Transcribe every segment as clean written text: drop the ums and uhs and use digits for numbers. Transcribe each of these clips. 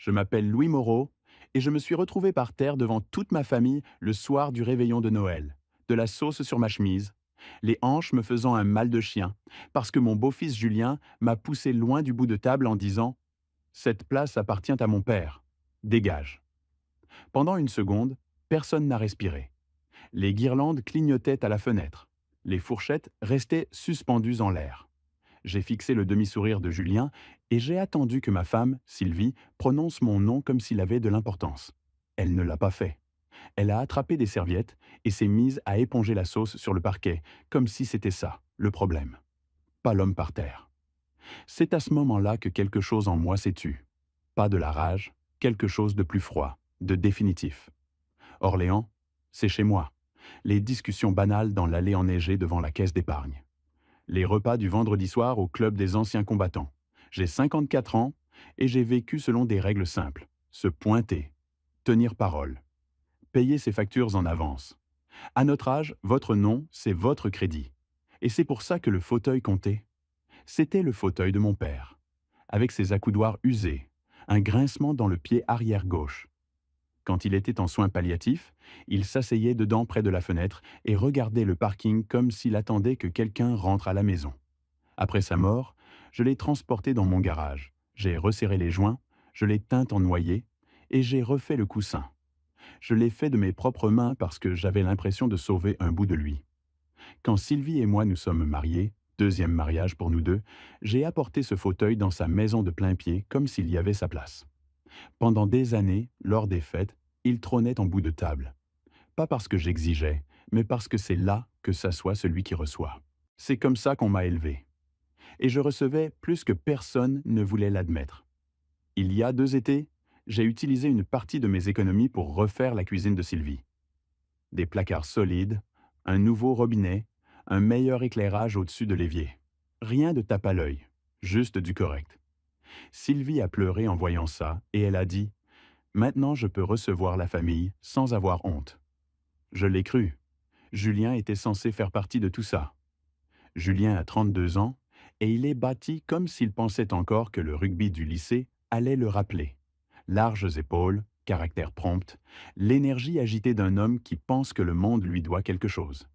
Je m'appelle Louis Moreau et je me suis retrouvé par terre devant toute ma famille le soir du réveillon de Noël. De la sauce sur ma chemise, les hanches me faisant un mal de chien, parce que mon beau-fils Julien m'a poussé loin du bout de table en disant: Cette place appartient à mon père. Dégage. Pendant une seconde, personne n'a respiré. Les guirlandes clignotaient à la fenêtre. Les fourchettes restaient suspendues en l'air. J'ai fixé le demi-sourire de Julien et j'ai attendu que ma femme, Sylvie, prononce mon nom comme s'il avait de l'importance. Elle ne l'a pas fait. Elle a attrapé des serviettes et s'est mise à éponger la sauce sur le parquet, comme si c'était ça, le problème. Pas l'homme par terre. C'est à ce moment-là que quelque chose en moi s'est tu. Pas de la rage, quelque chose de plus froid, de définitif. Orléans, c'est chez moi. Les discussions banales dans l'allée enneigée devant la caisse d'épargne. Les repas du vendredi soir au club des anciens combattants. J'ai 54 ans et j'ai vécu selon des règles simples. Se pointer, tenir parole, payer ses factures en avance. À notre âge, votre nom, c'est votre crédit. Et c'est pour ça que le fauteuil comptait. C'était le fauteuil de mon père, avec ses accoudoirs usés, un grincement dans le pied arrière gauche. Quand il était en soins palliatifs, il s'asseyait dedans près de la fenêtre et regardait le parking comme s'il attendait que quelqu'un rentre à la maison. Après sa mort, je l'ai transporté dans mon garage. J'ai resserré les joints, je l'ai teint en noyer et j'ai refait le coussin. Je l'ai fait de mes propres mains parce que j'avais l'impression de sauver un bout de lui. Quand Sylvie et moi nous sommes mariés, deuxième mariage pour nous deux, j'ai apporté ce fauteuil dans sa maison de plain-pied comme s'il y avait sa place. Pendant des années, lors des fêtes, il trônait en bout de table. Pas parce que j'exigeais, mais parce que c'est là que s'assoit celui qui reçoit. C'est comme ça qu'on m'a élevé. Et je recevais plus que personne ne voulait l'admettre. Il y a 2 étés, j'ai utilisé une partie de mes économies pour refaire la cuisine de Sylvie. Des placards solides, un nouveau robinet, un meilleur éclairage au-dessus de l'évier. Rien de tape à l'œil, juste du correct. Sylvie a pleuré en voyant ça et elle a dit: Maintenant je peux recevoir la famille sans avoir honte. Je l'ai cru. Julien était censé faire partie de tout ça. Julien a 32 ans et il est bâti comme s'il pensait encore que le rugby du lycée allait le rappeler. Larges épaules, caractère prompt, l'énergie agitée d'un homme qui pense que le monde lui doit quelque chose.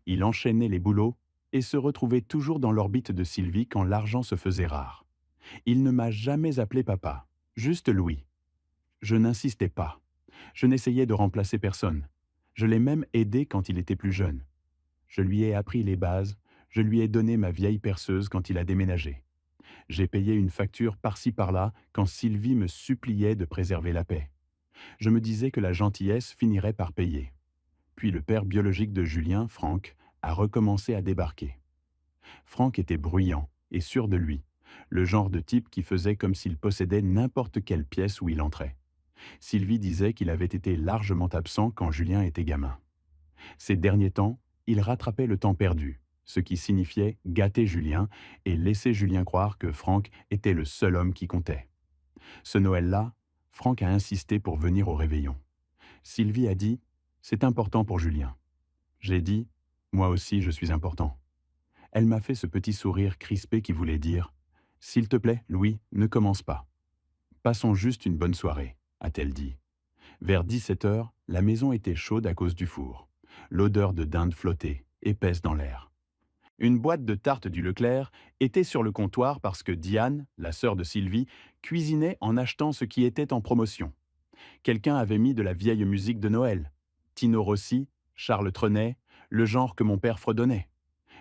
Il enchaînait les boulots et se retrouvait toujours dans l'orbite de Sylvie quand l'argent se faisait rare. Il ne m'a jamais appelé papa, juste Louis. Je n'insistais pas. Je n'essayais de remplacer personne. Je l'ai même aidé quand il était plus jeune. Je lui ai appris les bases, je lui ai donné ma vieille perceuse quand il a déménagé. J'ai payé une facture par-ci par-là quand Sylvie me suppliait de préserver la paix. Je me disais que la gentillesse finirait par payer. Puis le père biologique de Julien, Franck, a recommencé à débarquer. Franck était bruyant et sûr de lui, le genre de type qui faisait comme s'il possédait n'importe quelle pièce où il entrait. Sylvie disait qu'il avait été largement absent quand Julien était gamin. Ces derniers temps, il rattrapait le temps perdu, ce qui signifiait gâter Julien et laisser Julien croire que Franck était le seul homme qui comptait. Ce Noël-là, Franck a insisté pour venir au réveillon. Sylvie a dit: C'est important pour Julien. J'ai dit: Moi aussi, je suis important. Elle m'a fait ce petit sourire crispé qui voulait dire: S'il te plaît, Louis, ne commence pas. Passons juste une bonne soirée, a-t-elle dit. Vers 17 heures, la maison était chaude à cause du four. L'odeur de dinde flottait, épaisse dans l'air. Une boîte de tartes du Leclerc était sur le comptoir parce que Diane, la sœur de Sylvie, cuisinait en achetant ce qui était en promotion. Quelqu'un avait mis de la vieille musique de Noël. Tino Rossi, Charles Trenet, le genre que mon père fredonnait.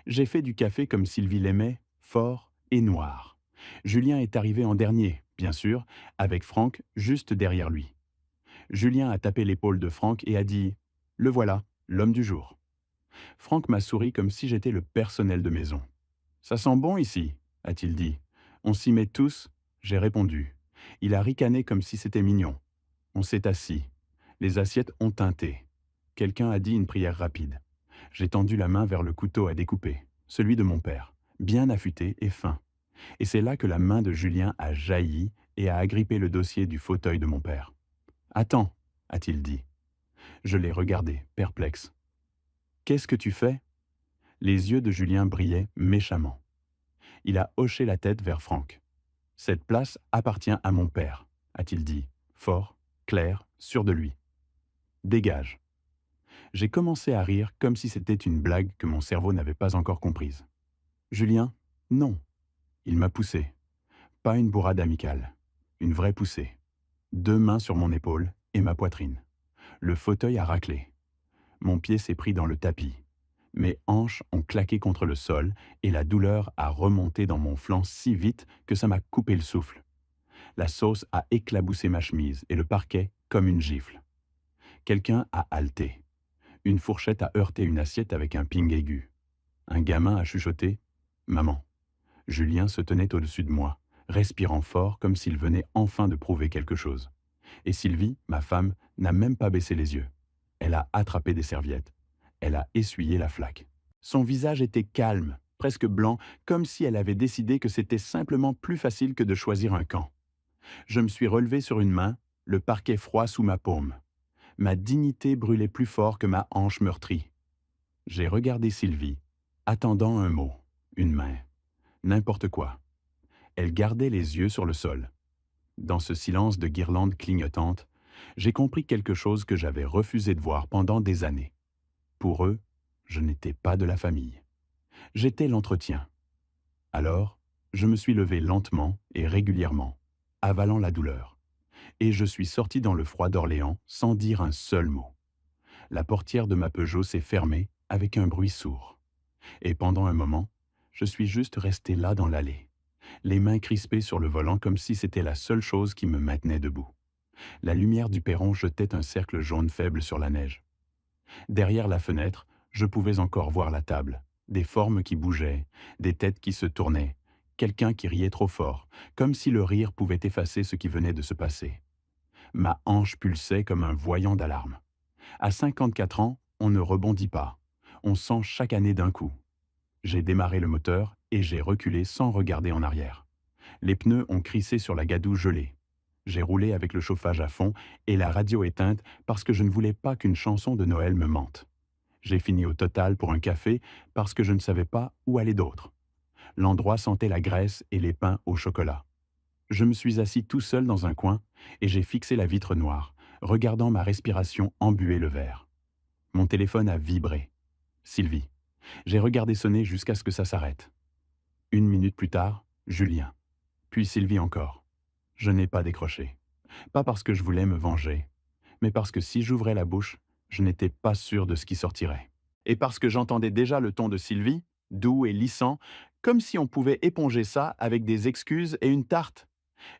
J'ai fait du café comme Sylvie l'aimait, fort et noir. Julien est arrivé en dernier, bien sûr, avec Franck juste derrière lui. Julien a tapé l'épaule de Franck et a dit: Le voilà, l'homme du jour. Franck m'a souri comme si j'étais le personnel de maison. Ça sent bon ici, a-t-il dit. On s'y met tous, j'ai répondu. Il a ricané comme si c'était mignon. On s'est assis. Les assiettes ont teinté. Quelqu'un a dit une prière rapide. J'ai tendu la main vers le couteau à découper, celui de mon père, bien affûté et fin. Et c'est là que la main de Julien a jailli et a agrippé le dossier du fauteuil de mon père. Attends, a-t-il dit. Je l'ai regardé, perplexe. Qu'est-ce que tu fais? Les yeux de Julien brillaient méchamment. Il a hoché la tête vers Franck. Cette place appartient à mon père. a-t-il dit, fort, clair, sûr de lui. Dégage. J'ai commencé à rire comme si c'était une blague que mon cerveau n'avait pas encore comprise. Julien, non. Il m'a poussé. Pas une bourrade amicale. Une vraie poussée. 2 mains sur mon épaule et ma poitrine. Le fauteuil a raclé. Mon pied s'est pris dans le tapis. Mes hanches ont claqué contre le sol et la douleur a remonté dans mon flanc si vite que ça m'a coupé le souffle. La sauce a éclaboussé ma chemise et le parquet comme une gifle. Quelqu'un a haleté. Une fourchette a heurté une assiette avec un ping aigu. Un gamin a chuchoté « Maman ». Julien se tenait au-dessus de moi, respirant fort comme s'il venait enfin de prouver quelque chose. Et Sylvie, ma femme, n'a même pas baissé les yeux. Elle a attrapé des serviettes. Elle a essuyé la flaque. Son visage était calme, presque blanc, comme si elle avait décidé que c'était simplement plus facile que de choisir un camp. Je me suis relevé sur une main, le parquet froid sous ma paume. Ma dignité brûlait plus fort que ma hanche meurtrie. J'ai regardé Sylvie, attendant un mot, une main, n'importe quoi. Elle gardait les yeux sur le sol. Dans ce silence de guirlandes clignotantes, j'ai compris quelque chose que j'avais refusé de voir pendant des années. Pour eux, je n'étais pas de la famille. J'étais l'entretien. Alors, je me suis levé lentement et régulièrement, avalant la douleur. Et je suis sorti dans le froid d'Orléans sans dire un seul mot. La portière de ma Peugeot s'est fermée avec un bruit sourd. Et pendant un moment, je suis juste resté là dans l'allée, les mains crispées sur le volant comme si c'était la seule chose qui me maintenait debout. La lumière du perron jetait un cercle jaune faible sur la neige. Derrière la fenêtre, je pouvais encore voir la table, des formes qui bougeaient, des têtes qui se tournaient, quelqu'un qui riait trop fort, comme si le rire pouvait effacer ce qui venait de se passer. Ma hanche pulsait comme un voyant d'alarme. À 54 ans, on ne rebondit pas. On sent chaque année d'un coup. J'ai démarré le moteur et j'ai reculé sans regarder en arrière. Les pneus ont crissé sur la gadoue gelée. J'ai roulé avec le chauffage à fond et la radio éteinte parce que je ne voulais pas qu'une chanson de Noël me mente. J'ai fini au Total pour un café parce que je ne savais pas où aller d'autre. L'endroit sentait la graisse et les pains au chocolat. Je me suis assis tout seul dans un coin et j'ai fixé la vitre noire, regardant ma respiration embuer le verre. Mon téléphone a vibré. Sylvie. J'ai regardé sonner jusqu'à ce que ça s'arrête. 1 minute plus tard, Julien. Puis Sylvie encore. Je n'ai pas décroché. Pas parce que je voulais me venger, mais parce que si j'ouvrais la bouche, je n'étais pas sûr de ce qui sortirait. Et parce que j'entendais déjà le ton de Sylvie, doux et lissant, comme si on pouvait éponger ça avec des excuses et une tarte.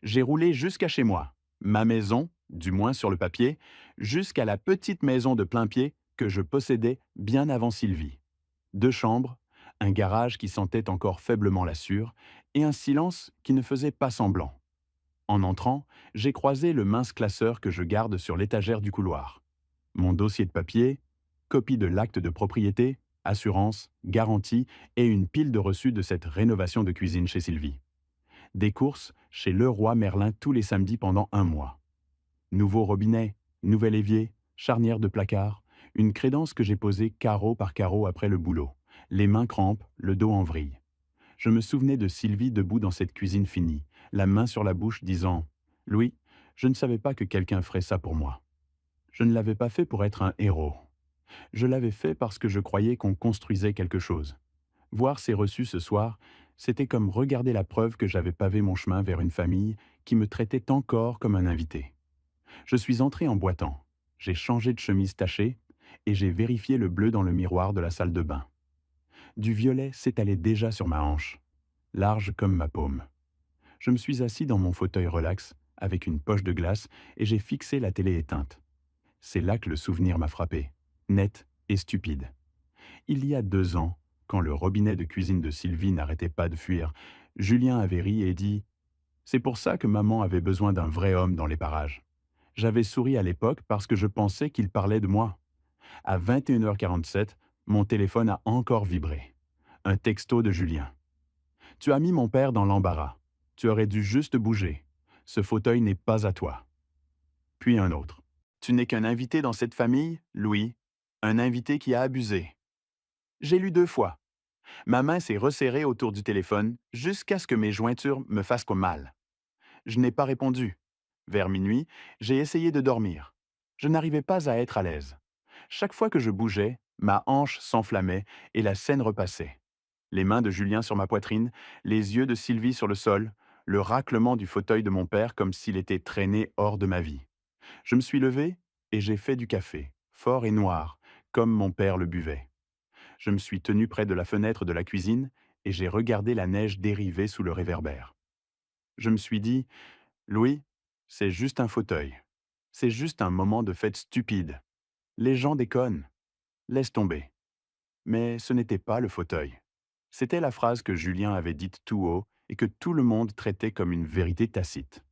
J'ai roulé jusqu'à chez moi, ma maison, du moins sur le papier, jusqu'à la petite maison de plain-pied que je possédais bien avant Sylvie. 2 chambres, un garage qui sentait encore faiblement la sûre, et un silence qui ne faisait pas semblant. En entrant, j'ai croisé le mince classeur que je garde sur l'étagère du couloir. Mon dossier de papier, copie de l'acte de propriété, assurance, garantie et une pile de reçus de cette rénovation de cuisine chez Sylvie. Des courses chez Leroy Merlin tous les samedis pendant un mois. Nouveau robinet, nouvel évier, charnière de placard, une crédence que j'ai posée carreau par carreau après le boulot, les mains crampes, le dos en vrille. Je me souvenais de Sylvie debout dans cette cuisine finie, la main sur la bouche, disant « Louis, je ne savais pas que quelqu'un ferait ça pour moi. Je ne l'avais pas fait pour être un héros. Je l'avais fait parce que je croyais qu'on construisait quelque chose. Voir ces reçus ce soir, c'était comme regarder la preuve que j'avais pavé mon chemin vers une famille qui me traitait encore comme un invité. Je suis entré en boitant. J'ai changé de chemise tachée et j'ai vérifié le bleu dans le miroir de la salle de bain. Du violet s'étalait déjà sur ma hanche, large comme ma paume. Je me suis assis dans mon fauteuil relax, avec une poche de glace, et j'ai fixé la télé éteinte. C'est là que le souvenir m'a frappé, net et stupide. Il y a 2 ans, quand le robinet de cuisine de Sylvie n'arrêtait pas de fuir, Julien avait ri et dit « C'est pour ça que maman avait besoin d'un vrai homme dans les parages. » J'avais souri à l'époque parce que je pensais qu'il parlait de moi. À 21h47, mon téléphone a encore vibré. Un texto de Julien. Tu as mis mon père dans l'embarras. Tu aurais dû juste bouger. Ce fauteuil n'est pas à toi. Puis un autre. Tu n'es qu'un invité dans cette famille, Louis. Un invité qui a abusé. J'ai lu 2 fois. Ma main s'est resserrée autour du téléphone jusqu'à ce que mes jointures me fassent mal. Je n'ai pas répondu. Vers minuit, j'ai essayé de dormir. Je n'arrivais pas à être à l'aise. Chaque fois que je bougeais, ma hanche s'enflammait et la scène repassait. Les mains de Julien sur ma poitrine, les yeux de Sylvie sur le sol, le raclement du fauteuil de mon père comme s'il était traîné hors de ma vie. Je me suis levé et j'ai fait du café, fort et noir, comme mon père le buvait. Je me suis tenu près de la fenêtre de la cuisine et j'ai regardé la neige dériver sous le réverbère. Je me suis dit, Louis, c'est juste un fauteuil. C'est juste un moment de fête stupide. Les gens déconnent. Laisse tomber. Mais ce n'était pas le fauteuil. C'était la phrase que Julien avait dite tout haut et que tout le monde traitait comme une vérité tacite.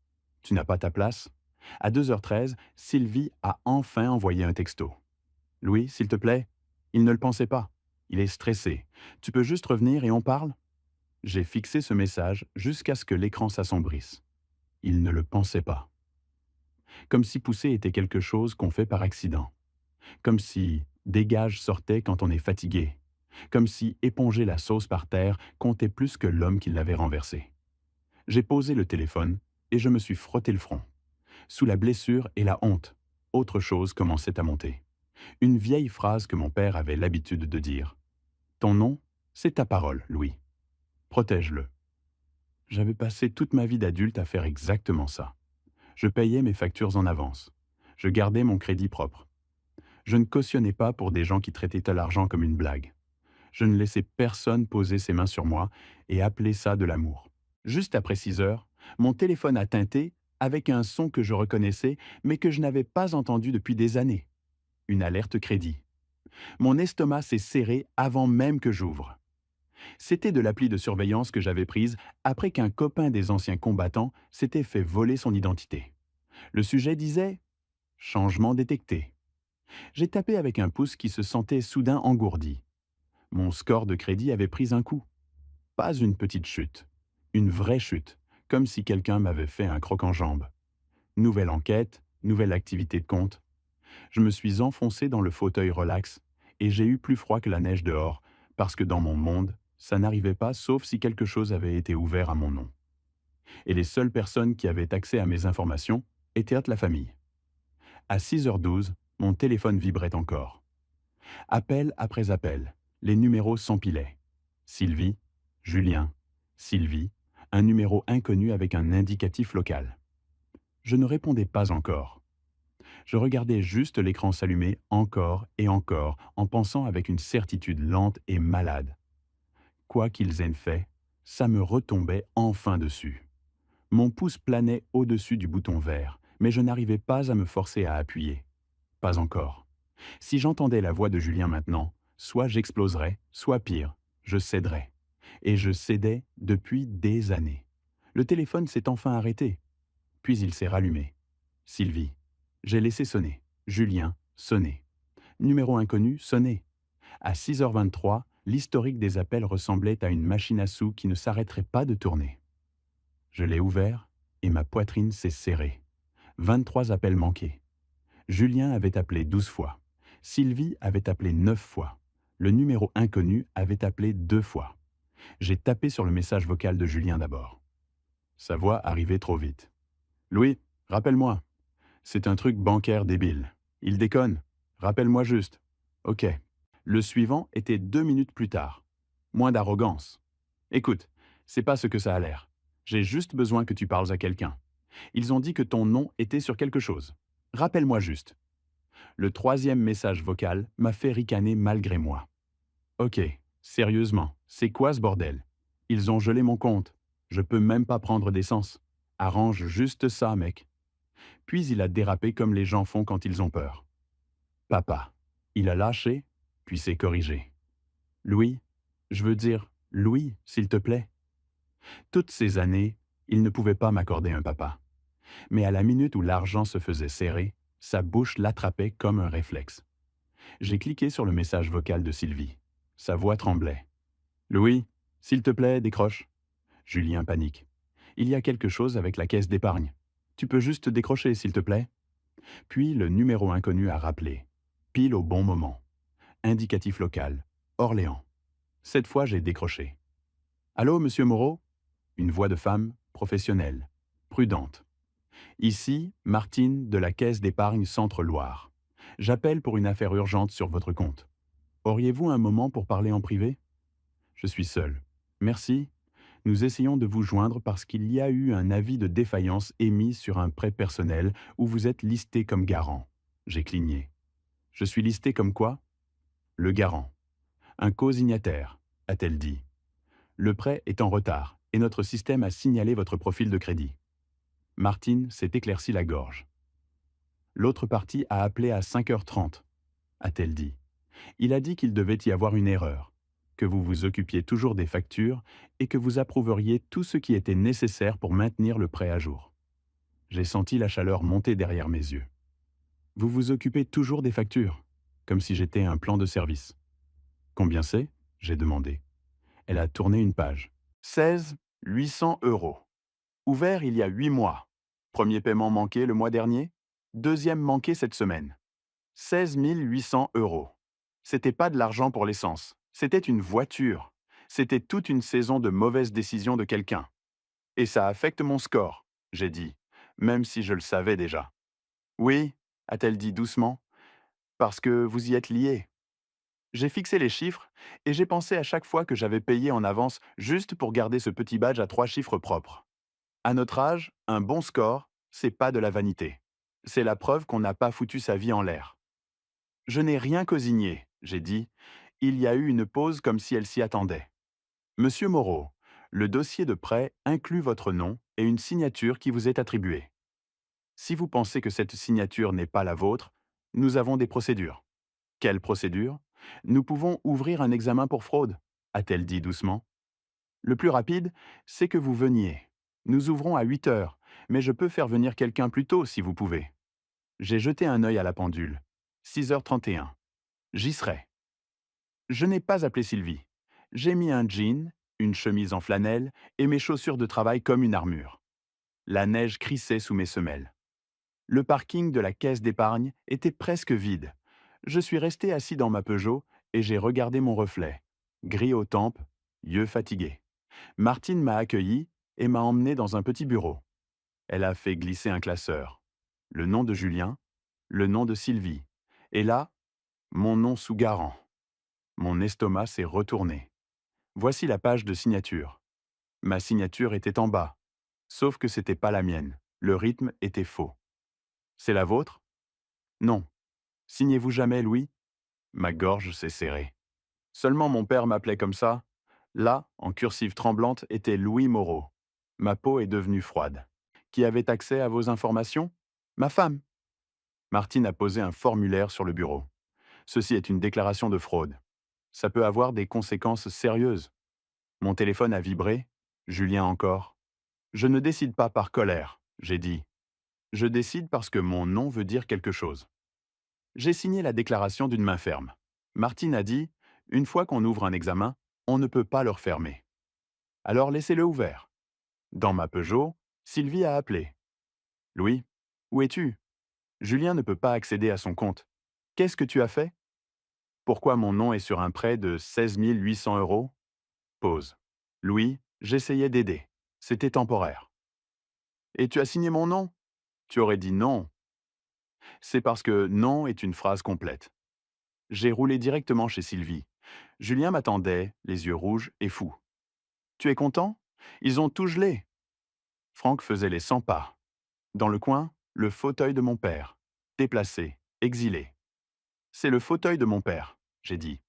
Tu n'as pas ta place? À 2h13, Sylvie a enfin envoyé un texto. Louis, s'il te plaît? Il ne le pensait pas. Il est stressé. Tu peux juste revenir et on parle? J'ai fixé ce message jusqu'à ce que l'écran s'assombrisse. Il ne le pensait pas. Comme si pousser était quelque chose qu'on fait par accident. Comme si dégage sortait quand on est fatigué. Comme si éponger la sauce par terre comptait plus que l'homme qui l'avait renversée. J'ai posé le téléphone et je me suis frotté le front. Sous la blessure et la honte, autre chose commençait à monter. Une vieille phrase que mon père avait l'habitude de dire. Ton nom, c'est ta parole, Louis. Protège-le. J'avais passé toute ma vie d'adulte à faire exactement ça. Je payais mes factures en avance. Je gardais mon crédit propre. Je ne cautionnais pas pour des gens qui traitaient à l'argent comme une blague. Je ne laissais personne poser ses mains sur moi et appeler ça de l'amour. Juste après 6 heures, mon téléphone a tinté avec un son que je reconnaissais mais que je n'avais pas entendu depuis des années. Une alerte crédit. Mon estomac s'est serré avant même que j'ouvre. C'était de l'appli de surveillance que j'avais prise après qu'un copain des anciens combattants s'était fait voler son identité. Le sujet disait changement détecté. J'ai tapé avec un pouce qui se sentait soudain engourdi. Mon score de crédit avait pris un coup. Pas une petite chute. Une vraie chute, comme si quelqu'un m'avait fait un croc-en-jambe. Nouvelle enquête, nouvelle activité de compte. Je me suis enfoncé dans le fauteuil relax et j'ai eu plus froid que la neige dehors, parce que dans mon monde, ça n'arrivait pas sauf si quelque chose avait été ouvert à mon nom. Et les seules personnes qui avaient accès à mes informations étaient la famille. À 6h12, mon téléphone vibrait encore. Appel après appel, les numéros s'empilaient. Sylvie, Julien, Sylvie, un numéro inconnu avec un indicatif local. Je ne répondais pas encore. Je regardais juste l'écran s'allumer encore et encore, en pensant avec une certitude lente et malade. Quoi qu'ils aient fait, ça me retombait enfin dessus. Mon pouce planait au-dessus du bouton vert, mais je n'arrivais pas à me forcer à appuyer. Pas encore. Si j'entendais la voix de Julien maintenant, soit j'exploserais, soit pire, je céderais. Et je cédais depuis des années. Le téléphone s'est enfin arrêté. Puis il s'est rallumé. Sylvie. J'ai laissé sonner. Julien, sonner. Numéro inconnu, sonner. À 6h23, l'historique des appels ressemblait à une machine à sous qui ne s'arrêterait pas de tourner. Je l'ai ouvert et ma poitrine s'est serrée. 23 appels manqués. Julien avait appelé 12 fois. Sylvie avait appelé 9 fois. Le numéro inconnu avait appelé 2 fois. J'ai tapé sur le message vocal de Julien d'abord. Sa voix arrivait trop vite. Louis, rappelle-moi. C'est un truc bancaire débile. Il déconne. Rappelle-moi juste. Ok. Le suivant était 2 minutes plus tard. Moins d'arrogance. Écoute, c'est pas ce que ça a l'air. J'ai juste besoin que tu parles à quelqu'un. Ils ont dit que ton nom était sur quelque chose. Rappelle-moi juste. Le troisième message vocal m'a fait ricaner malgré moi. Ok, sérieusement, c'est quoi ce bordel? Ils ont gelé mon compte. Je peux même pas prendre d'essence. Arrange juste ça, mec. Puis il a dérapé comme les gens font quand ils ont peur. Papa. Il a lâché, puis s'est corrigé. Louis, je veux dire, Louis, s'il te plaît. Toutes ces années, il ne pouvait pas m'accorder un papa. Mais à la minute où l'argent se faisait serrer, sa bouche l'attrapait comme un réflexe. J'ai cliqué sur le message vocal de Sylvie. Sa voix tremblait. Louis, s'il te plaît, décroche. Julien panique. Il y a quelque chose avec la caisse d'épargne. Tu peux juste décrocher, s'il te plaît. Puis le numéro inconnu a rappelé. Pile au bon moment. Indicatif local. Orléans. Cette fois, j'ai décroché. Allô, monsieur Moreau? Une voix de femme, professionnelle, prudente. Ici, Martine de la Caisse d'épargne Centre-Loire. J'appelle pour une affaire urgente sur votre compte. Auriez-vous un moment pour parler en privé? Je suis seul. Merci. Nous essayons de vous joindre parce qu'il y a eu un avis de défaillance émis sur un prêt personnel où vous êtes listé comme garant. J'ai cligné. Je suis listé comme quoi? Le garant. Un co-signataire, a-t-elle dit. Le prêt est en retard et notre système a signalé votre profil de crédit. Martine s'est éclairci la gorge. L'autre partie a appelé à 5h30, a-t-elle dit. Il a dit qu'il devait y avoir une erreur, que vous vous occupiez toujours des factures et que vous approuveriez tout ce qui était nécessaire pour maintenir le prêt à jour. J'ai senti la chaleur monter derrière mes yeux. Vous vous occupez toujours des factures, comme si j'étais un plan de service. Combien c'est? J'ai demandé. Elle a tourné une page. 16 800 euros. Ouvert il y a 8 mois. Premier paiement manqué le mois dernier, deuxième manqué cette semaine. 16 800 euros. C'était pas de l'argent pour l'essence, c'était une voiture. C'était toute une saison de mauvaises décisions de quelqu'un. Et ça affecte mon score, j'ai dit, même si je le savais déjà. Oui, a-t-elle dit doucement, parce que vous y êtes lié. J'ai fixé les chiffres et j'ai pensé à chaque fois que j'avais payé en avance juste pour garder ce petit badge à 3 chiffres propres. À notre âge, un bon score, c'est pas de la vanité. C'est la preuve qu'on n'a pas foutu sa vie en l'air. Je n'ai rien cosigné, j'ai dit. Il y a eu une pause comme si elle s'y attendait. Monsieur Moreau, le dossier de prêt inclut votre nom et une signature qui vous est attribuée. Si vous pensez que cette signature n'est pas la vôtre, nous avons des procédures. Quelle procédure? Nous pouvons ouvrir un examen pour fraude, a-t-elle dit doucement. Le plus rapide, c'est que vous veniez. Nous ouvrons à 8 heures, mais je peux faire venir quelqu'un plus tôt si vous pouvez. J'ai jeté un œil à la pendule. 6h31. J'y serai. Je n'ai pas appelé Sylvie. J'ai mis un jean, une chemise en flanelle et mes chaussures de travail comme une armure. La neige crissait sous mes semelles. Le parking de la caisse d'épargne était presque vide. Je suis resté assis dans ma Peugeot et j'ai regardé mon reflet. Gris aux tempes, yeux fatigués. Martine m'a accueilli et m'a emmené dans un petit bureau. Elle a fait glisser un classeur. Le nom de Julien, le nom de Sylvie. Et là, mon nom sous garant. Mon estomac s'est retourné. Voici la page de signature. Ma signature était en bas. Sauf que c'était pas la mienne. Le rythme était faux. C'est la vôtre? Non. Signez-vous jamais, Louis? Ma gorge s'est serrée. Seulement mon père m'appelait comme ça. Là, en cursive tremblante, était Louis Moreau. Ma peau est devenue froide. Qui avait accès à vos informations? Ma femme. Martine a posé un formulaire sur le bureau. Ceci est une déclaration de fraude. Ça peut avoir des conséquences sérieuses. Mon téléphone a vibré. Julien encore. Je ne décide pas par colère, j'ai dit. Je décide parce que mon nom veut dire quelque chose. J'ai signé la déclaration d'une main ferme. Martine a dit, une fois qu'on ouvre un examen, on ne peut pas le refermer. Alors laissez-le ouvert. Dans ma Peugeot, Sylvie a appelé. Louis, où es-tu? Julien ne peut pas accéder à son compte. Qu'est-ce que tu as fait? Pourquoi mon nom est sur un prêt de 16 800 euros? Pause. Louis, j'essayais d'aider. C'était temporaire. Et tu as signé mon nom? Tu aurais dit non. C'est parce que non est une phrase complète. J'ai roulé directement chez Sylvie. Julien m'attendait, les yeux rouges et fous. Tu es content? Ils ont tout gelé. Franck faisait les 100 pas. Dans le coin, le fauteuil de mon père. Déplacé, exilé. C'est le fauteuil de mon père, j'ai dit.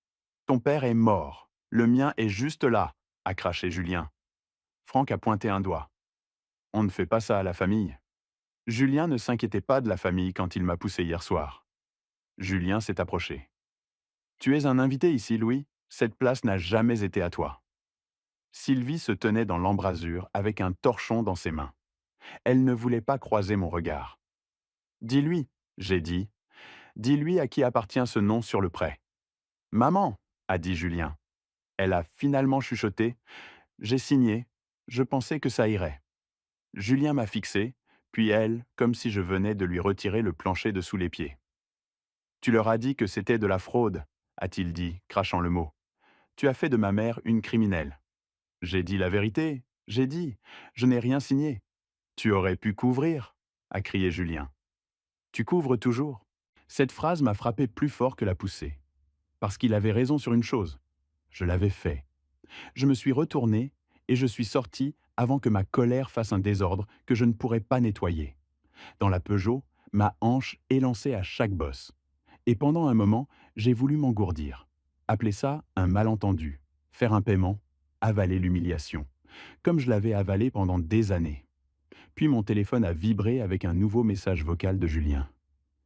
Ton père est mort. Le mien est juste là, a craché Julien. Franck a pointé un doigt. On ne fait pas ça à la famille. Julien ne s'inquiétait pas de la famille quand il m'a poussé hier soir. Julien s'est approché. Tu es un invité ici, Louis. Cette place n'a jamais été à toi. Sylvie se tenait dans l'embrasure avec un torchon dans ses mains. Elle ne voulait pas croiser mon regard. Dis-lui, j'ai dit. Dis-lui à qui appartient ce nom sur le prêt. Maman, a dit Julien. Elle a finalement chuchoté. J'ai signé. Je pensais que ça irait. Julien m'a fixé, puis elle, comme si je venais de lui retirer le plancher de sous les pieds. Tu leur as dit que c'était de la fraude, a-t-il dit, crachant le mot. Tu as fait de ma mère une criminelle. J'ai dit la vérité, j'ai dit, je n'ai rien signé. Tu aurais pu couvrir, a crié Julien. Tu couvres toujours. Cette phrase m'a frappé plus fort que la poussée. Parce qu'il avait raison sur une chose. Je l'avais fait. Je me suis retourné et je suis sorti avant que ma colère fasse un désordre que je ne pourrais pas nettoyer. Dans la Peugeot, ma hanche élançait à chaque bosse. Et pendant un moment, j'ai voulu m'engourdir. Appeler ça un malentendu. Faire un paiement, avaler l'humiliation. Comme je l'avais avalé pendant des années. Puis mon téléphone a vibré avec un nouveau message vocal de Julien.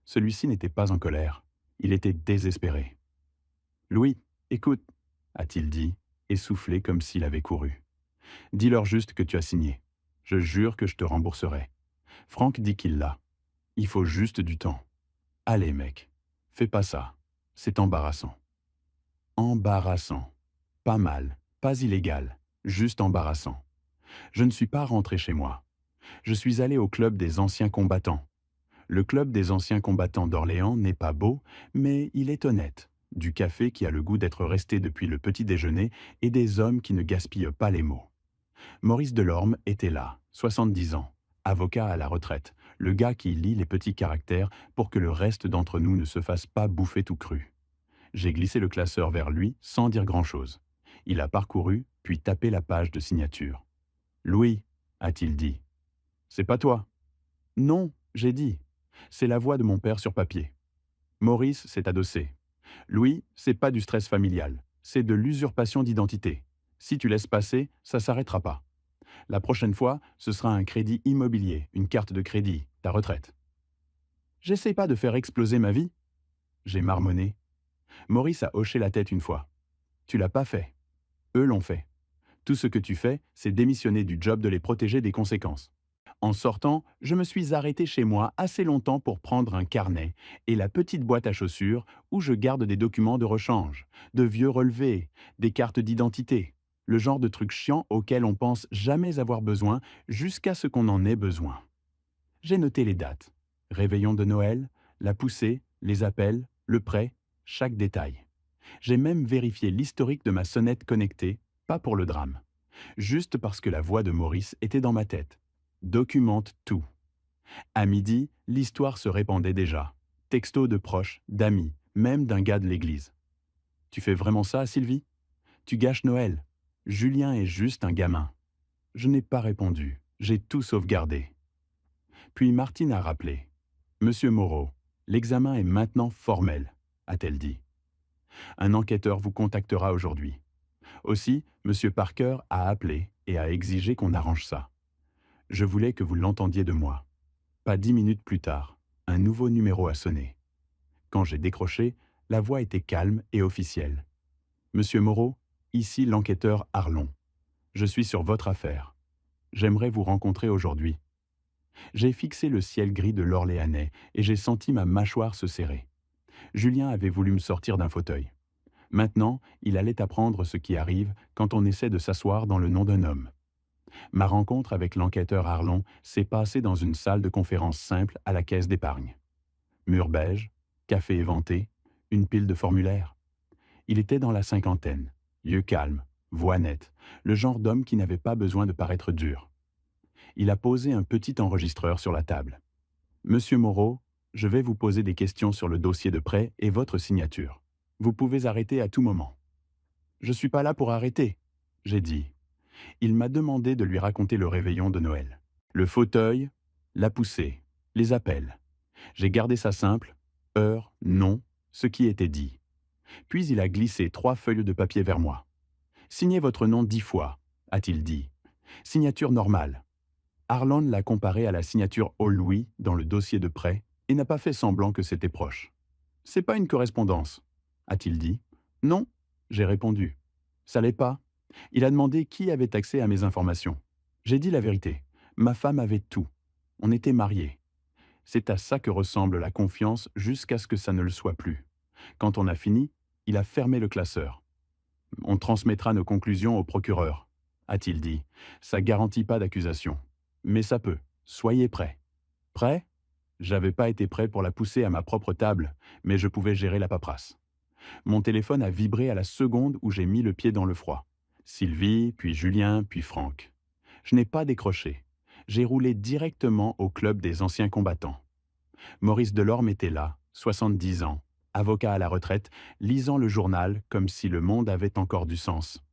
Celui-ci n'était pas en colère. Il était désespéré. Louis, écoute, a-t-il dit, essoufflé comme s'il avait couru. Dis-leur juste que tu as signé. Je jure que je te rembourserai. Franck dit qu'il l'a. Il faut juste du temps. Allez, mec, fais pas ça. C'est embarrassant. Embarrassant. Pas mal, pas illégal, juste embarrassant. Je ne suis pas rentré chez moi. Je suis allé au club des anciens combattants. Le club des anciens combattants d'Orléans n'est pas beau, mais il est honnête. Du café qui a le goût d'être resté depuis le petit déjeuner et des hommes qui ne gaspillent pas les mots. Maurice Delorme était là, 70 ans, avocat à la retraite, le gars qui lit les petits caractères pour que le reste d'entre nous ne se fasse pas bouffer tout cru. J'ai glissé le classeur vers lui sans dire grand-chose. Il a parcouru, puis tapé la page de signature. « Louis, a-t-il dit. « C'est pas toi. »« Non, j'ai dit. C'est la voix de mon père sur papier. » Maurice s'est adossé. « Louis, c'est pas du stress familial, c'est de l'usurpation d'identité. Si tu laisses passer, ça s'arrêtera pas. La prochaine fois, ce sera un crédit immobilier, une carte de crédit, ta retraite. » J'essaie pas de faire exploser ma vie. J'ai marmonné. Maurice a hoché la tête une fois. Tu l'as pas fait. Eux l'ont fait. Tout ce que tu fais, c'est démissionner du job de les protéger des conséquences. En sortant, je me suis arrêté chez moi assez longtemps pour prendre un carnet et la petite boîte à chaussures où je garde des documents de rechange, de vieux relevés, des cartes d'identité, le genre de trucs chiants auxquels on pense jamais avoir besoin jusqu'à ce qu'on en ait besoin. J'ai noté les dates. Réveillon de Noël, la poussée, les appels, le prêt, chaque détail. J'ai même vérifié l'historique de ma sonnette connectée, pas pour le drame. Juste parce que la voix de Maurice était dans ma tête. Documente tout. À midi, l'histoire se répandait déjà. Textos de proches, d'amis, même d'un gars de l'église. Tu fais vraiment ça, Sylvie? Tu gâches Noël. Julien est juste un gamin. Je n'ai pas répondu. J'ai tout sauvegardé. Puis Martine a rappelé. Monsieur Moreau, l'examen est maintenant formel, a-t-elle dit. Un enquêteur vous contactera aujourd'hui. Aussi, Monsieur Parker a appelé et a exigé qu'on arrange ça. Je voulais que vous l'entendiez de moi. Pas 10 minutes plus tard, un nouveau numéro a sonné. Quand j'ai décroché, la voix était calme et officielle. Monsieur Moreau, ici l'enquêteur Arlon. Je suis sur votre affaire. J'aimerais vous rencontrer aujourd'hui. J'ai fixé le ciel gris de l'Orléanais et j'ai senti ma mâchoire se serrer. Julien avait voulu me sortir d'un fauteuil. Maintenant, il allait apprendre ce qui arrive quand on essaie de s'asseoir dans le nom d'un homme. Ma rencontre avec l'enquêteur Arlon s'est passée dans une salle de conférence simple à la caisse d'épargne. Mur beige, café éventé, une pile de formulaires. Il était dans la cinquantaine, yeux calmes, voix nette, le genre d'homme qui n'avait pas besoin de paraître dur. Il a posé un petit enregistreur sur la table. « Monsieur Moreau, je vais vous poser des questions sur le dossier de prêt et votre signature. Vous pouvez arrêter à tout moment. » « Je suis pas là pour arrêter, » j'ai dit. Il m'a demandé de lui raconter le réveillon de Noël. Le fauteuil, la poussée, les appels. J'ai gardé ça simple, heure, nom, ce qui était dit. Puis il a glissé 3 feuilles de papier vers moi. « Signez votre nom 10 fois, a-t-il dit. Signature normale. » Arlon l'a comparé à la signature All Louis dans le dossier de prêt et n'a pas fait semblant que c'était proche. « C'est pas une correspondance, a-t-il dit. « Non, j'ai répondu. Ça l'est pas. Il a demandé qui avait accès à mes informations. J'ai dit la vérité. Ma femme avait tout. On était mariés. C'est à ça que ressemble la confiance jusqu'à ce que ça ne le soit plus. Quand on a fini, il a fermé le classeur. On transmettra nos conclusions au procureur, a-t-il dit. Ça garantit pas d'accusation. Mais ça peut. Soyez prêts. Prêt? J'avais pas été prêt pour la pousser à ma propre table, mais je pouvais gérer la paperasse. Mon téléphone a vibré à la seconde où j'ai mis le pied dans le froid. Sylvie, puis Julien, puis Franck. Je n'ai pas décroché. J'ai roulé directement au club des anciens combattants. Maurice Delorme était là, 70 ans, avocat à la retraite, lisant le journal comme si le monde avait encore du sens.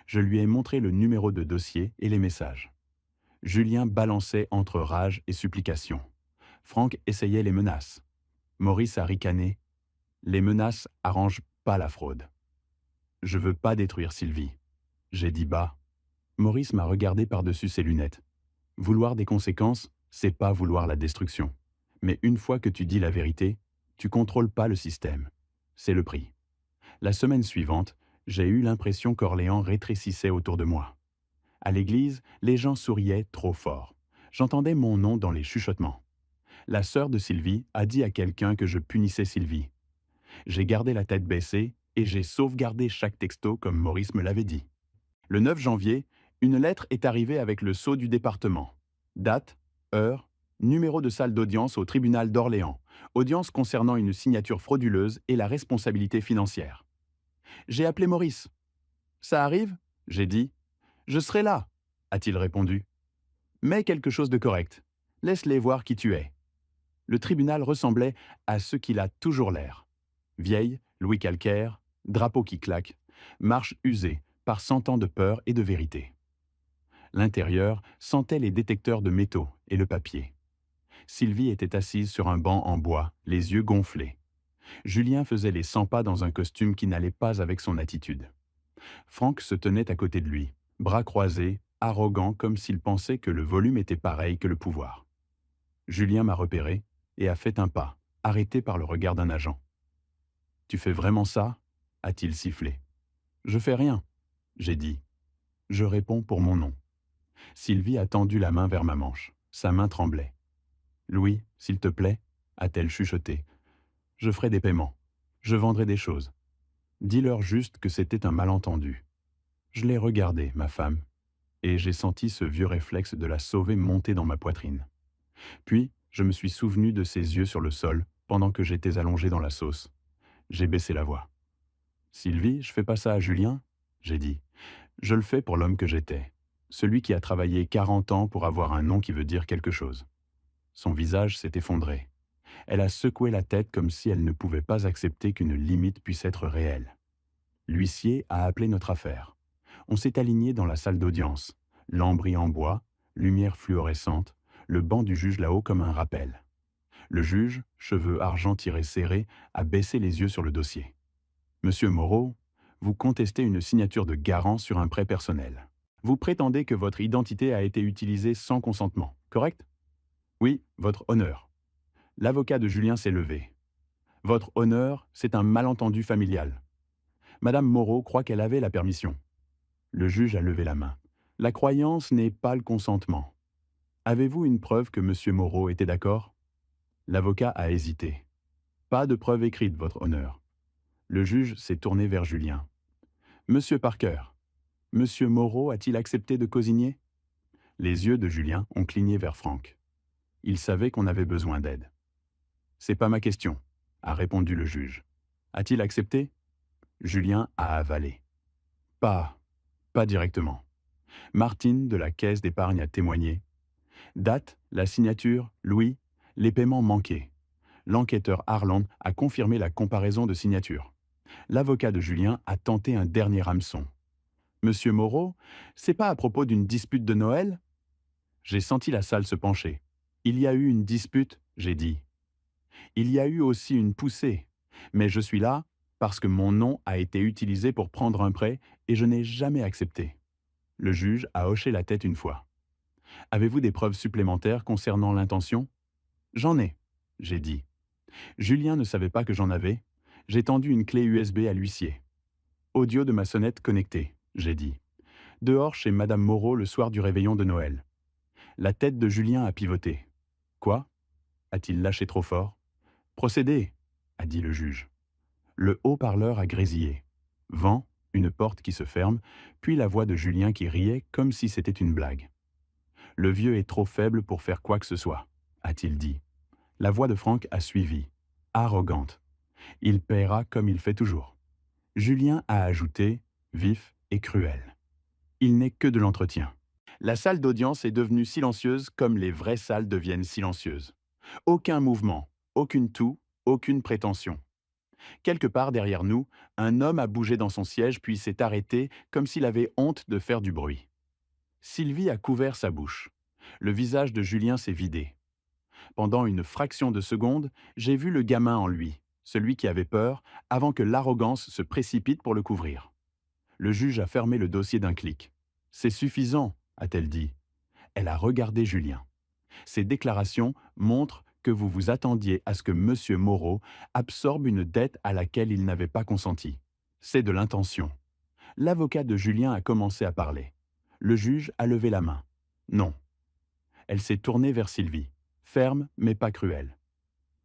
Je lui ai montré le numéro de dossier et les messages. Julien balançait entre rage et supplication. Franck essayait les menaces. Maurice a ricané. Les menaces arrangent pas la fraude. Je veux pas détruire Sylvie. J'ai dit bas. Maurice m'a regardé par-dessus ses lunettes. Vouloir des conséquences, c'est pas vouloir la destruction. Mais une fois que tu dis la vérité, tu contrôles pas le système. C'est le prix. La semaine suivante, j'ai eu l'impression qu'Orléans rétrécissait autour de moi. À l'église, les gens souriaient trop fort. J'entendais mon nom dans les chuchotements. La sœur de Sylvie a dit à quelqu'un que je punissais Sylvie. J'ai gardé la tête baissée et j'ai sauvegardé chaque texto comme Maurice me l'avait dit. Le 9 janvier, une lettre est arrivée avec le sceau du département. Date, heure, numéro de salle d'audience au tribunal d'Orléans. Audience concernant une signature frauduleuse et la responsabilité financière. J'ai appelé Maurice. Ça arrive? J'ai dit. Je serai là, a-t-il répondu. Mais quelque chose de correct. Laisse-les voir qui tu es. Le tribunal ressemblait à ce qu'il a toujours l'air. Vieille, Louis calcaire, drapeau qui claque, marche usée par 100 ans de peur et de vérité. L'intérieur sentait les détecteurs de métaux et le papier. Sylvie était assise sur un banc en bois, les yeux gonflés. Julien faisait les 100 pas dans un costume qui n'allait pas avec son attitude. Franck se tenait à côté de lui, bras croisés, arrogant comme s'il pensait que le volume était pareil que le pouvoir. Julien m'a repéré et a fait un pas, arrêté par le regard d'un agent. « Tu fais vraiment ça ?» a-t-il sifflé. « Je fais rien », j'ai dit. Je réponds pour mon nom. Sylvie a tendu la main vers ma manche. Sa main tremblait. « Louis, s'il te plaît » a-t-elle chuchoté. « Je ferai des paiements. Je vendrai des choses. Dis-leur juste que c'était un malentendu. » Je l'ai regardée, ma femme, et j'ai senti ce vieux réflexe de la sauver monter dans ma poitrine. Puis, je me suis souvenu de ses yeux sur le sol pendant que j'étais allongé dans la sauce. J'ai baissé la voix. « Sylvie, je fais pas ça à Julien ?» j'ai dit. « Je le fais pour l'homme que j'étais, celui qui a travaillé 40 ans pour avoir un nom qui veut dire quelque chose. » Son visage s'est effondré. Elle a secoué la tête comme si elle ne pouvait pas accepter qu'une limite puisse être réelle. L'huissier a appelé notre affaire. On s'est aligné dans la salle d'audience. Lambris en bois, lumière fluorescente, le banc du juge là-haut comme un rappel. Le juge, cheveux argent tirés serrés, a baissé les yeux sur le dossier. « Monsieur Moreau, vous contestez une signature de garant sur un prêt personnel. Vous prétendez que votre identité a été utilisée sans consentement, correct ? Oui, votre honneur. » L'avocat de Julien s'est levé. « Votre honneur, c'est un malentendu familial. Madame Moreau croit qu'elle avait la permission. » Le juge a levé la main. « La croyance n'est pas le consentement. Avez-vous une preuve que Monsieur Moreau était d'accord ?» L'avocat a hésité. « Pas de preuve écrite, votre honneur. » Le juge s'est tourné vers Julien. « Monsieur Parker, Monsieur Moreau a-t-il accepté de cosigner ?» Les yeux de Julien ont cligné vers Franck. Il savait qu'on avait besoin d'aide. « C'est pas ma question, » a répondu le juge. « A-t-il accepté ?» Julien a avalé. « Pas directement. Martine de la Caisse d'épargne a témoigné. Date, la signature, Louis, les paiements manqués. L'enquêteur Harland a confirmé la comparaison de signatures. L'avocat de Julien a tenté un dernier hameçon. « Monsieur Moreau, c'est pas à propos d'une dispute de Noël ?» J'ai senti la salle se pencher. « Il y a eu une dispute, j'ai dit. Il y a eu aussi une poussée, mais je suis là parce que mon nom a été utilisé pour prendre un prêt et je n'ai jamais accepté. » Le juge a hoché la tête une fois. « Avez-vous des preuves supplémentaires concernant l'intention ?» J'en ai, j'ai dit. Julien ne savait pas que j'en avais. J'ai tendu une clé USB à l'huissier. Audio de ma sonnette connectée, j'ai dit. Dehors chez Madame Moreau le soir du réveillon de Noël. La tête de Julien a pivoté. Quoi ? A-t-il lâché trop fort ? Procédez, a dit le juge. Le haut-parleur a grésillé. Vent, une porte qui se ferme, puis la voix de Julien qui riait comme si c'était une blague. Le vieux est trop faible pour faire quoi que ce soit, a-t-il dit. La voix de Franck a suivi, arrogante. Il paiera comme il fait toujours. Julien a ajouté, vif et cruel. Il n'est que de l'entretien. La salle d'audience est devenue silencieuse comme les vraies salles deviennent silencieuses. Aucun mouvement, aucune toux, aucune prétention. Quelque part derrière nous, un homme a bougé dans son siège puis s'est arrêté comme s'il avait honte de faire du bruit. Sylvie a couvert sa bouche. Le visage de Julien s'est vidé. Pendant une fraction de seconde, j'ai vu le gamin en lui, celui qui avait peur, avant que l'arrogance se précipite pour le couvrir. Le juge a fermé le dossier d'un clic. « C'est suffisant », a-t-elle dit. Elle a regardé Julien. Ces déclarations montrent que vous vous attendiez à ce que M. Moreau absorbe une dette à laquelle il n'avait pas consenti. C'est de l'intention. L'avocat de Julien a commencé à parler. Le juge a levé la main. Non. Elle s'est tournée vers Sylvie, ferme mais pas cruelle.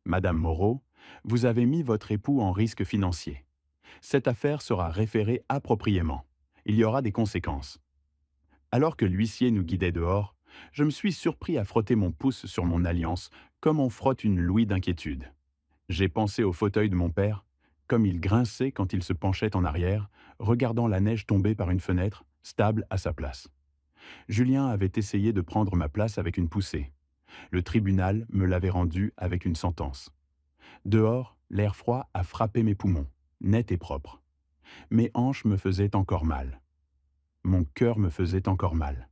Madame Moreau, vous avez mis votre époux en risque financier. Cette affaire sera référée appropriément. Il y aura des conséquences. Alors que l'huissier nous guidait dehors, je me suis surpris à frotter mon pouce sur mon alliance comme on frotte une louis d'inquiétude. J'ai pensé au fauteuil de mon père, comme il grinçait quand il se penchait en arrière, regardant la neige tomber par une fenêtre, stable à sa place. Julien avait essayé de prendre ma place avec une poussée. Le tribunal me l'avait rendu avec une sentence. Dehors, l'air froid a frappé mes poumons, nets et propres. Mes hanches me faisaient encore mal. Mon cœur me faisait encore mal.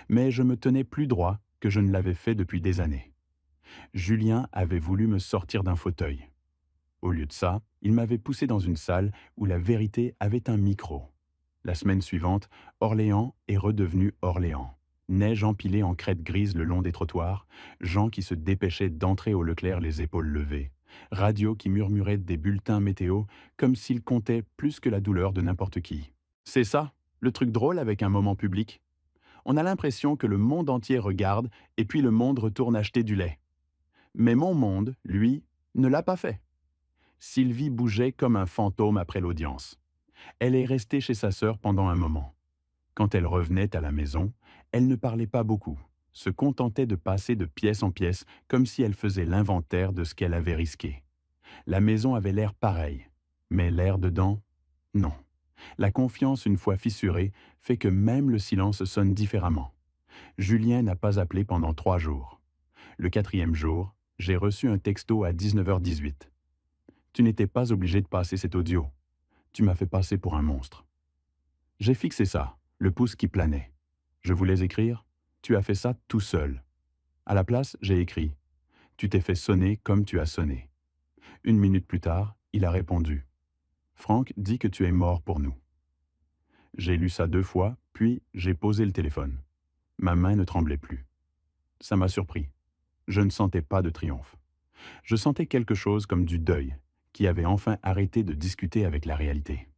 Mais je me tenais plus droit que je ne l'avais fait depuis des années. Julien avait voulu me sortir d'un fauteuil. Au lieu de ça, il m'avait poussé dans une salle où la vérité avait un micro. La semaine suivante, Orléans est redevenu Orléans. Neige empilée en crêtes grises le long des trottoirs, gens qui se dépêchaient d'entrer au Leclerc les épaules levées, radio qui murmurait des bulletins météo comme s'ils comptaient plus que la douleur de n'importe qui. C'est ça, le truc drôle avec un moment public. On a l'impression que le monde entier regarde et puis le monde retourne acheter du lait. Mais mon monde, lui, ne l'a pas fait. Sylvie bougeait comme un fantôme après l'audience. Elle est restée chez sa sœur pendant un moment. Quand elle revenait à la maison, elle ne parlait pas beaucoup, se contentait de passer de pièce en pièce comme si elle faisait l'inventaire de ce qu'elle avait risqué. La maison avait l'air pareil, mais l'air dedans, non. La confiance, une fois fissurée, fait que même le silence sonne différemment. Julien n'a pas appelé pendant 3 jours. Le 4e jour, j'ai reçu un texto à 19h18. « Tu n'étais pas obligé de passer cet audio. Tu m'as fait passer pour un monstre. » J'ai fixé ça, le pouce qui planait. Je voulais écrire « Tu as fait ça tout seul ». À la place, j'ai écrit « Tu t'es fait sonner comme tu as sonné ». 1 minute plus tard, il a répondu « Franck dit que tu es mort pour nous ». J'ai lu ça 2 fois, puis j'ai posé le téléphone. Ma main ne tremblait plus. Ça m'a surpris. Je ne sentais pas de triomphe. Je sentais quelque chose comme du deuil, qui avait enfin arrêté de discuter avec la réalité.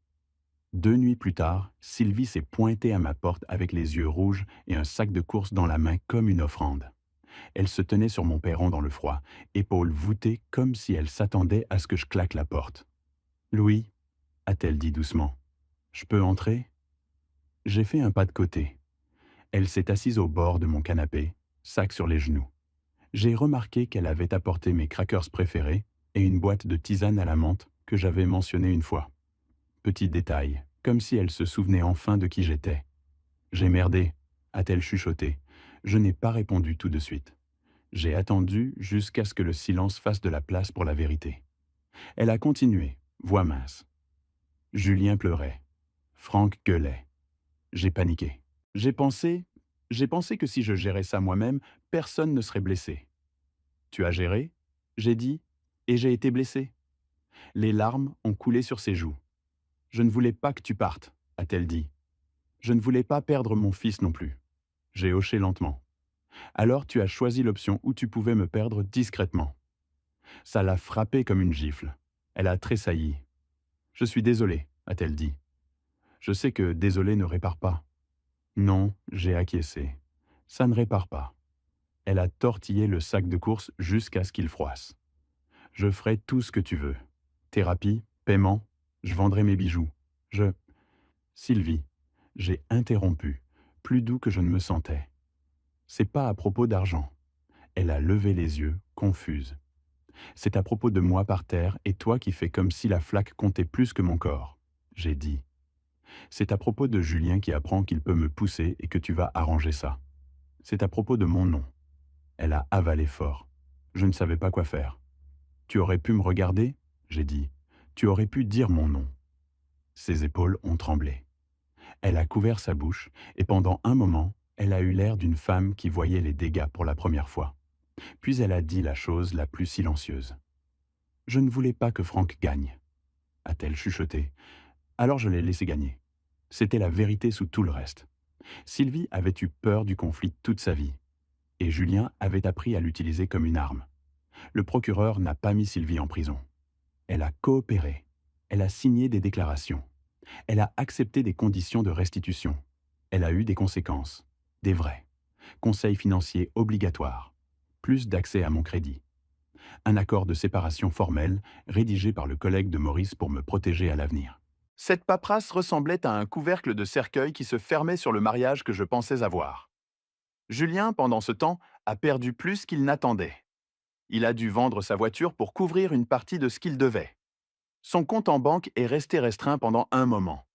2 nuits plus tard, Sylvie s'est pointée à ma porte avec les yeux rouges et un sac de courses dans la main comme une offrande. Elle se tenait sur mon perron dans le froid, épaules voûtées comme si elle s'attendait à ce que je claque la porte. « Louis » a-t-elle dit doucement. « Je peux entrer ?» J'ai fait un pas de côté. Elle s'est assise au bord de mon canapé, sac sur les genoux. J'ai remarqué qu'elle avait apporté mes crackers préférés et une boîte de tisane à la menthe que j'avais mentionnée une fois. Petit détail, comme si elle se souvenait enfin de qui j'étais. « J'ai merdé », a-t-elle chuchoté. Je n'ai pas répondu tout de suite. J'ai attendu jusqu'à ce que le silence fasse de la place pour la vérité. Elle a continué, voix mince. Julien pleurait. Franck gueulait. J'ai paniqué. J'ai pensé que si je gérais ça moi-même, personne ne serait blessé. Tu as géré ? J'ai dit, et j'ai été blessé. Les larmes ont coulé sur ses joues. Je ne voulais pas que tu partes, a-t-elle dit. Je ne voulais pas perdre mon fils non plus. J'ai hoché lentement. Alors tu as choisi l'option où tu pouvais me perdre discrètement. Ça l'a frappée comme une gifle. Elle a tressailli. Je suis désolé, a-t-elle dit. Je sais que désolé ne répare pas. Non, j'ai acquiescé. Ça ne répare pas. Elle a tortillé le sac de courses jusqu'à ce qu'il froisse. Je ferai tout ce que tu veux. Thérapie, paiement, je vendrai mes bijoux. Sylvie, j'ai interrompu, plus doux que je ne me sentais. C'est pas à propos d'argent. Elle a levé les yeux, confuse. C'est à propos de moi par terre et toi qui fais comme si la flaque comptait plus que mon corps. J'ai dit. C'est à propos de Julien qui apprend qu'il peut me pousser et que tu vas arranger ça. C'est à propos de mon nom. Elle a avalé fort. Je ne savais pas quoi faire. Tu aurais pu me regarder? J'ai dit. Tu aurais pu dire mon nom. Ses épaules ont tremblé. Elle a couvert sa bouche et pendant un moment, elle a eu l'air d'une femme qui voyait les dégâts pour la première fois. Puis elle a dit la chose la plus silencieuse. Je ne voulais pas que Franck gagne, a-t-elle chuchoté. Alors je l'ai laissé gagner. C'était la vérité sous tout le reste. Sylvie avait eu peur du conflit toute sa vie. Et Julien avait appris à l'utiliser comme une arme. Le procureur n'a pas mis Sylvie en prison. Elle a coopéré. Elle a signé des déclarations. Elle a accepté des conditions de restitution. Elle a eu des conséquences. Des vraies. Conseil financier obligatoire. Plus d'accès à mon crédit. Un accord de séparation formel rédigé par le collègue de Maurice pour me protéger à l'avenir. Cette paperasse ressemblait à un couvercle de cercueil qui se fermait sur le mariage que je pensais avoir. Julien, pendant ce temps, a perdu plus qu'il n'attendait. Il a dû vendre sa voiture pour couvrir une partie de ce qu'il devait. Son compte en banque est resté restreint pendant un moment.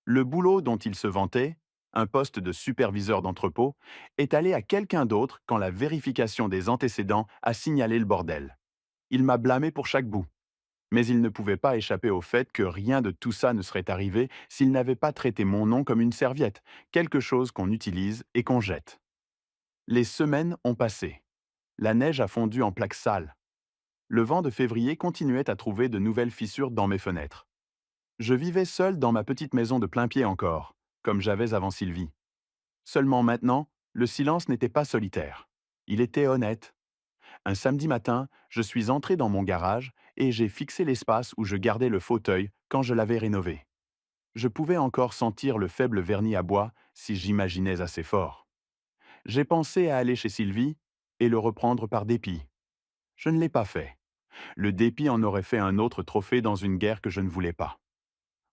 Le boulot dont il se vantait, un poste de superviseur d'entrepôt, est allé à quelqu'un d'autre quand la vérification des antécédents a signalé le bordel. Il m'a blâmé pour chaque bout. Mais il ne pouvait pas échapper au fait que rien de tout ça ne serait arrivé s'il n'avait pas traité mon nom comme une serviette, quelque chose qu'on utilise et qu'on jette. Les semaines ont passé. La neige a fondu en plaques sales. Le vent de février continuait à trouver de nouvelles fissures dans mes fenêtres. Je vivais seul dans ma petite maison de plain-pied encore, comme j'avais avant Sylvie. Seulement maintenant, le silence n'était pas solitaire. Il était honnête. Un samedi matin, je suis entré dans mon garage et j'ai fixé l'espace où je gardais le fauteuil quand je l'avais rénové. Je pouvais encore sentir le faible vernis à bois si j'imaginais assez fort. J'ai pensé à aller chez Sylvie et le reprendre par dépit. Je ne l'ai pas fait. Le dépit en aurait fait un autre trophée dans une guerre que je ne voulais pas.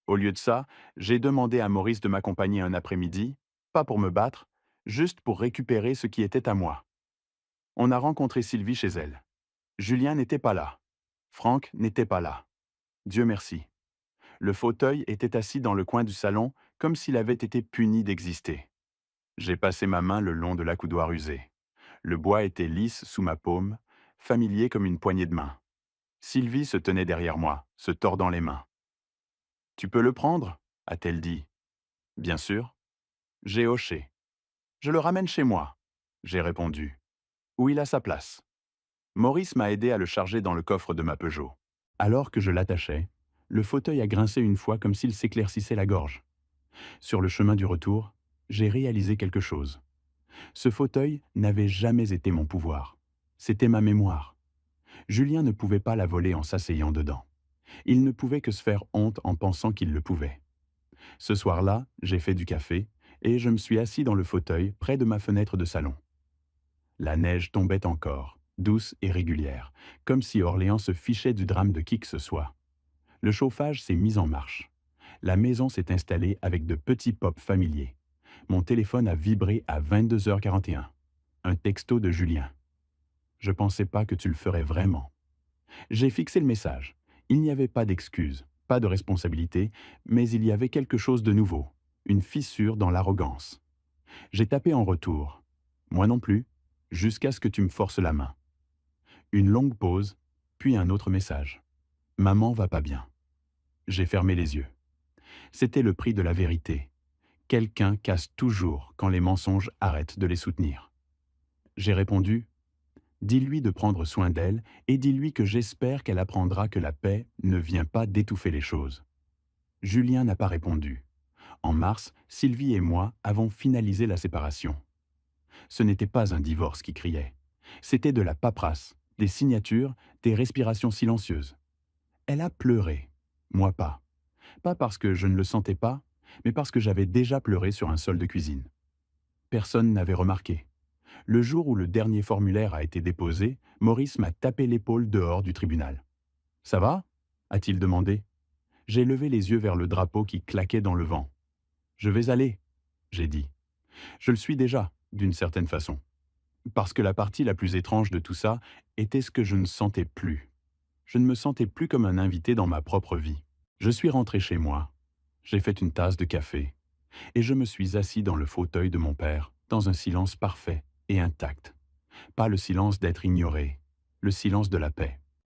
Au lieu de ça, j'ai demandé à Maurice de m'accompagner un après-midi, pas pour me battre, juste pour récupérer ce qui était à moi. On a rencontré Sylvie chez elle. Julien n'était pas là. Franck n'était pas là. Dieu merci. Le fauteuil était assis dans le coin du salon comme s'il avait été puni d'exister. J'ai passé ma main le long de l'accoudoir usé. Le bois était lisse sous ma paume, familier comme une poignée de main. Sylvie se tenait derrière moi, se tordant les mains. « Tu peux le prendre » a-t-elle dit. « Bien sûr. » J'ai hoché. « Je le ramène chez moi » j'ai répondu. « Où il a sa place. » Maurice m'a aidé à le charger dans le coffre de ma Peugeot. Alors que je l'attachais, le fauteuil a grincé une fois comme s'il s'éclaircissait la gorge. Sur le chemin du retour, j'ai réalisé quelque chose. Ce fauteuil n'avait jamais été mon pouvoir. C'était ma mémoire. Julien ne pouvait pas la voler en s'asseyant dedans. Il ne pouvait que se faire honte en pensant qu'il le pouvait. Ce soir-là, j'ai fait du café et je me suis assis dans le fauteuil près de ma fenêtre de salon. La neige tombait encore, douce et régulière, comme si Orléans se fichait du drame de qui que ce soit. Le chauffage s'est mis en marche. La maison s'est installée avec de petits pops familiers. Mon téléphone a vibré à 22h41. Un texto de Julien. « Je pensais pas que tu le ferais vraiment. » J'ai fixé le message. Il n'y avait pas d'excuse, pas de responsabilité, mais il y avait quelque chose de nouveau, une fissure dans l'arrogance. J'ai tapé en retour. Moi non plus, jusqu'à ce que tu me forces la main. Une longue pause, puis un autre message. Maman va pas bien. J'ai fermé les yeux. C'était le prix de la vérité. Quelqu'un casse toujours quand les mensonges arrêtent de les soutenir. J'ai répondu « Dis-lui de prendre soin d'elle et dis-lui que j'espère qu'elle apprendra que la paix ne vient pas d'étouffer les choses. » Julien n'a pas répondu. En mars, Sylvie et moi avons finalisé la séparation. Ce n'était pas un divorce qui criait. C'était de la paperasse, des signatures, des respirations silencieuses. Elle a pleuré, moi pas. Pas parce que je ne le sentais pas, mais parce que j'avais déjà pleuré sur un sol de cuisine. Personne n'avait remarqué. Le jour où le dernier formulaire a été déposé, Maurice m'a tapé l'épaule dehors du tribunal. « Ça va » a-t-il demandé. J'ai levé les yeux vers le drapeau qui claquait dans le vent. « Je vais aller » j'ai dit. Je le suis déjà, d'une certaine façon. Parce que la partie la plus étrange de tout ça était ce que je ne sentais plus. Je ne me sentais plus comme un invité dans ma propre vie. Je suis rentré chez moi. J'ai fait une tasse de café et je me suis assis dans le fauteuil de mon père, dans un silence parfait et intact. Pas le silence d'être ignoré, le silence de la paix.